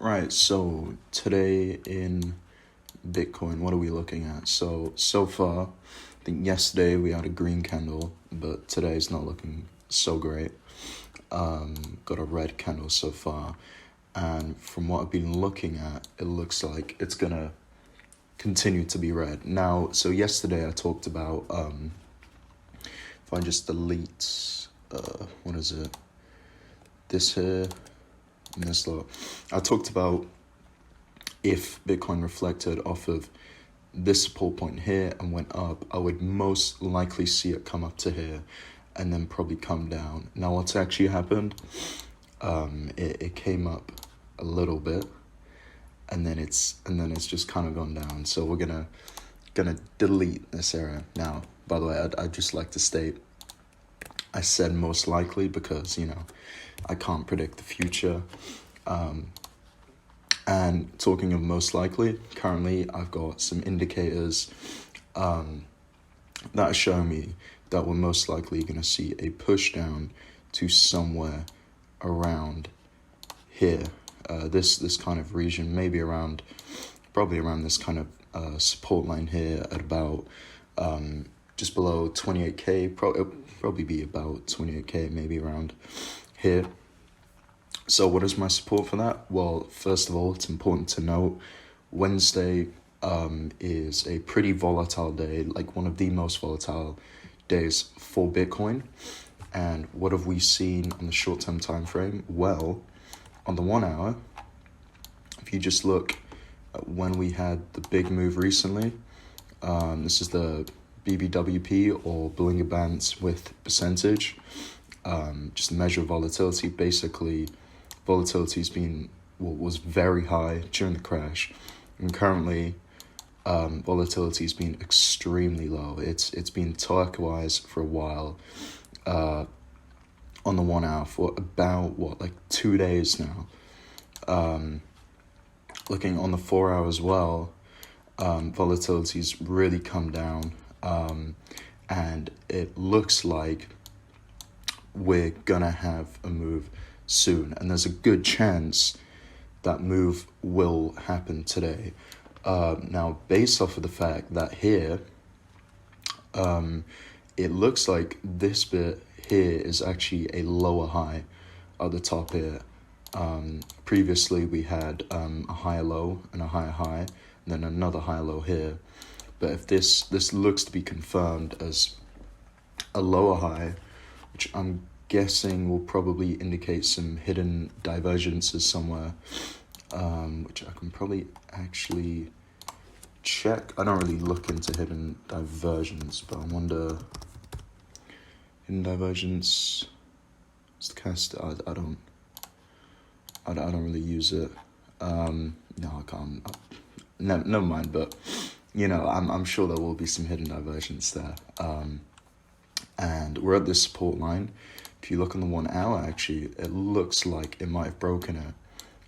Right, so today in Bitcoin, what are we looking at? So far, I think yesterday we had a green candle, but today's not looking so great. Got a red candle so far, and from what I've been looking at, it looks like it's gonna continue to be red. Now, so yesterday I talked about, if I just delete, what is it? This here, and this lot. I talked about if Bitcoin reflected off of this support point here and went up, I would most likely see it come up to here and then probably come down. Now, what's actually happened? It came up a little bit, and then it's just kind of gone down. So we're gonna delete this area now. By the way, I'd just like to state, I said most likely because I can't predict the future. And talking of most likely, currently I've got some indicators that are showing me that we're most likely going to see a push down to somewhere around here. This kind of region, probably around this kind of support line here at about just below 28k. Probably be about 28k, maybe around here. So what is my support for that? Well, first of all, it's important to note Wednesday is a pretty volatile day, like one of the most volatile days for Bitcoin. And what have we seen on the short-term time frame? Well, on the 1 hour, if you just look at when we had the big move recently, this is the BBWP or Bollinger Bands with percentage, just measure volatility. Basically, volatility was very high during the crash, and currently volatility has been extremely low. It's been turquoise for a while on the 1 hour for about 2 days now. Looking on the 4 hour as well, volatility's really come down, and it looks like we're gonna have a move soon, and there's a good chance that move will happen today. Now, based off of the fact that here, it looks like this bit here is actually a lower high at the top here. Previously, we had a higher low and a higher high, and then another higher low here. But if this looks to be confirmed as a lower high, which I'm guessing will probably indicate some hidden divergences somewhere, which I can probably actually check. I don't really look into hidden divergence, but I wonder, hidden divergence, I don't really use it. No, I can't. Never mind. But I'm sure there will be some hidden divergence there. And we're at this support line. If you look on the 1 hour, actually, it looks like it might have broken it.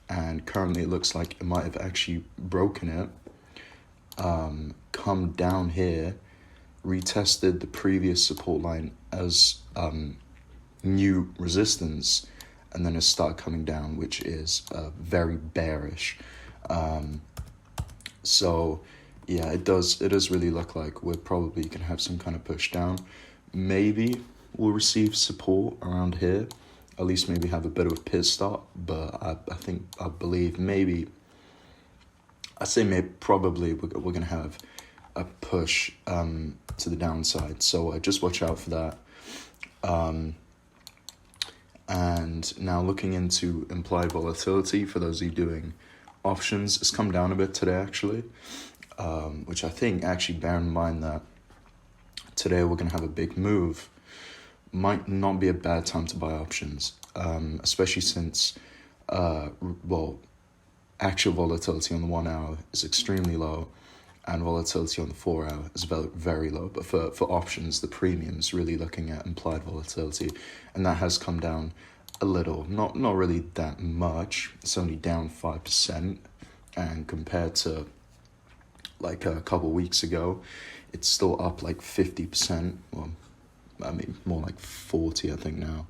And currently it looks like it might have actually broken it, come down here, retested the previous support line as new resistance, and then it started coming down, which is very bearish. So yeah, it does really look like we're probably going to have some kind of push down. Maybe we'll receive support around here, at least maybe have a bit of a pit stop, but I believe maybe, probably we're going to have a push to the downside, so just watch out for that. And now looking into implied volatility, for those of you doing options, it's come down a bit today actually, which I think, actually bear in mind that today we're going to have a big move, might not be a bad time to buy options, especially since, actual volatility on the 1 hour is extremely low, and volatility on the 4 hour is very low. But for options, the premium's really looking at implied volatility, and that has come down a little, not really that much. It's only down 5%, and compared to like a couple weeks ago, it's still up like 50%. Well, I mean, more like 40, I think now.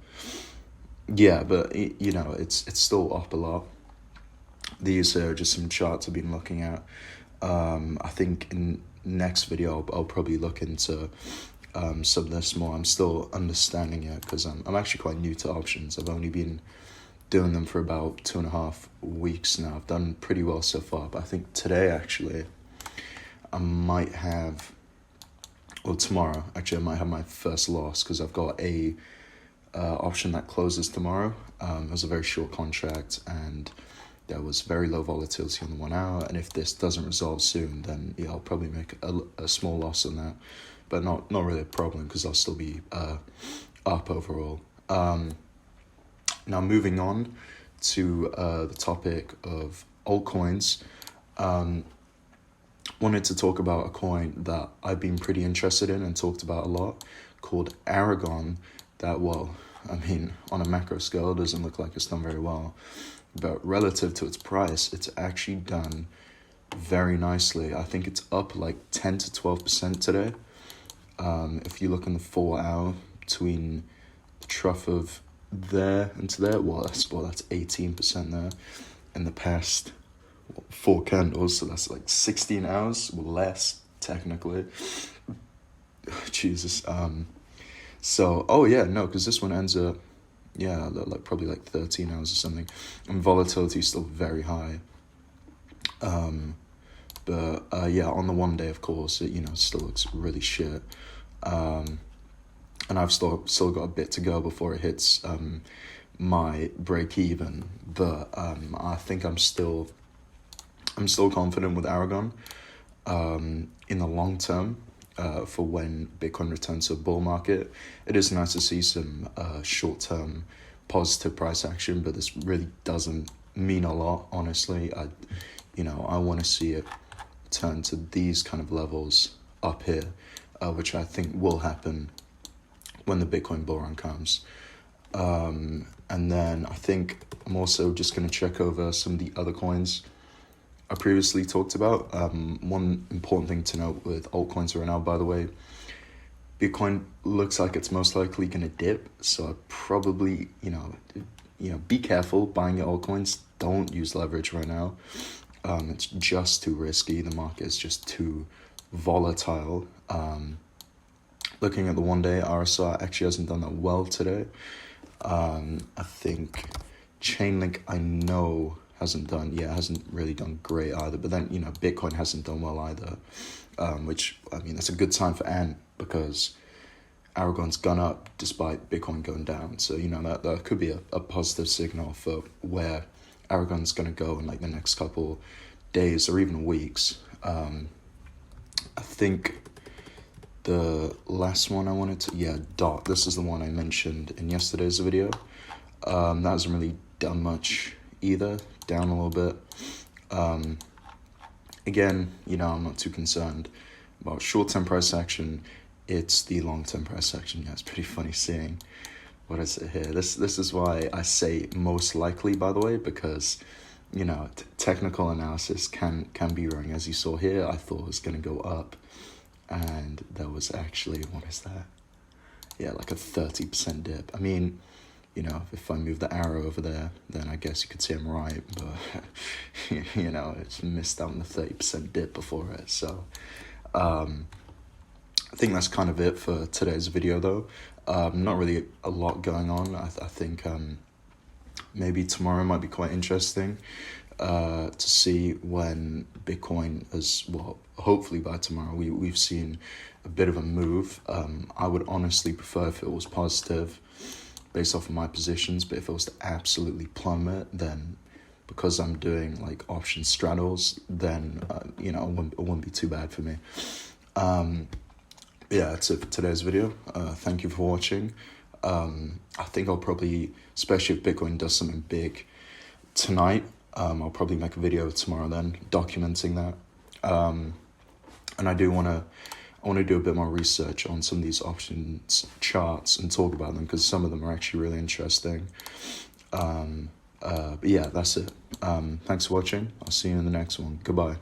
Yeah, but it's still up a lot. these are just some charts I've been looking at. I think in next video I'll probably look into some of this more. I'm still understanding it because I'm actually quite new to options. I've only been doing them for about 2.5 weeks now. I've done pretty well so far, but I think today actually I might have, or tomorrow actually, I might have my first loss because I've got a option that closes tomorrow. It was a very short contract and there was very low volatility on the 1 hour, and if this doesn't resolve soon, then yeah, I'll probably make a small loss on that, but not really a problem because I'll still be up overall. Now moving on to the topic of altcoins, wanted to talk about a coin that I've been pretty interested in and talked about a lot, called Aragon, that, well, I mean, on a macro scale, it doesn't look like it's done very well, but relative to its price, it's actually done very nicely. I think it's up like 10 to 12% today. If you look in the 4 hour between the trough of there and to there, well, that's 18% there in the past 4 candles, so that's like 16 hours, or less, technically. Jesus. So, oh yeah, no, because this one ends up, yeah, like probably like 13 hours or something, and volatility is still very high. But yeah, on the 1 day, of course, it, still looks really shit. And I've still got a bit to go before it hits my break even. But I think I'm still confident with Aragon in the long term. For when Bitcoin returns to a bull market, it is nice to see some short-term positive price action, but this really doesn't mean a lot, honestly. I want to see it turn to these kind of levels up here, which I think will happen when the Bitcoin bull run comes. And then I think I'm also just going to check over some of the other coins I previously talked about. One important thing to note with altcoins right now, by the way, Bitcoin looks like it's most likely going to dip. So probably, be careful buying your altcoins. Don't use leverage right now. It's just too risky. The market is just too volatile. Looking at the 1 day, RSI actually hasn't done that well today. I think Chainlink, I know, hasn't really done great either. But then, Bitcoin hasn't done well either, which, I mean, that's a good sign for Ant because Aragon's gone up despite Bitcoin going down. So, that could be a positive signal for where Aragon's going to go in like the next couple days or even weeks. I think the last one I wanted to, DOT. This is the one I mentioned in yesterday's video. That hasn't really done much either, down a little bit. Again, I'm not too concerned about short-term price action. It's the long-term price action. Yeah, it's pretty funny seeing, what is it here? This is why I say most likely, by the way, because, technical analysis can be wrong. As you saw here, I thought it was going to go up, and there was actually, what is that? Yeah, like a 30% dip. I mean, if I move the arrow over there, then I guess you could say I'm right, but, it's missed out on the 30% dip before it. So, I think that's kind of it for today's video, though. Not really a lot going on. I think maybe tomorrow might be quite interesting to see when Bitcoin is, well, hopefully by tomorrow, we've seen a bit of a move. I would honestly prefer if it was positive, based off of my positions, but if it was to absolutely plummet, then because I'm doing like option straddles, then it wouldn't be too bad for me. Yeah, that's it for today's video. Thank you for watching. I think I'll probably, especially if Bitcoin does something big tonight, I'll probably make a video tomorrow then documenting that. And I want to do a bit more research on some of these options charts and talk about them because some of them are actually really interesting. But yeah, that's it. Thanks for watching. I'll see you in the next one. Goodbye.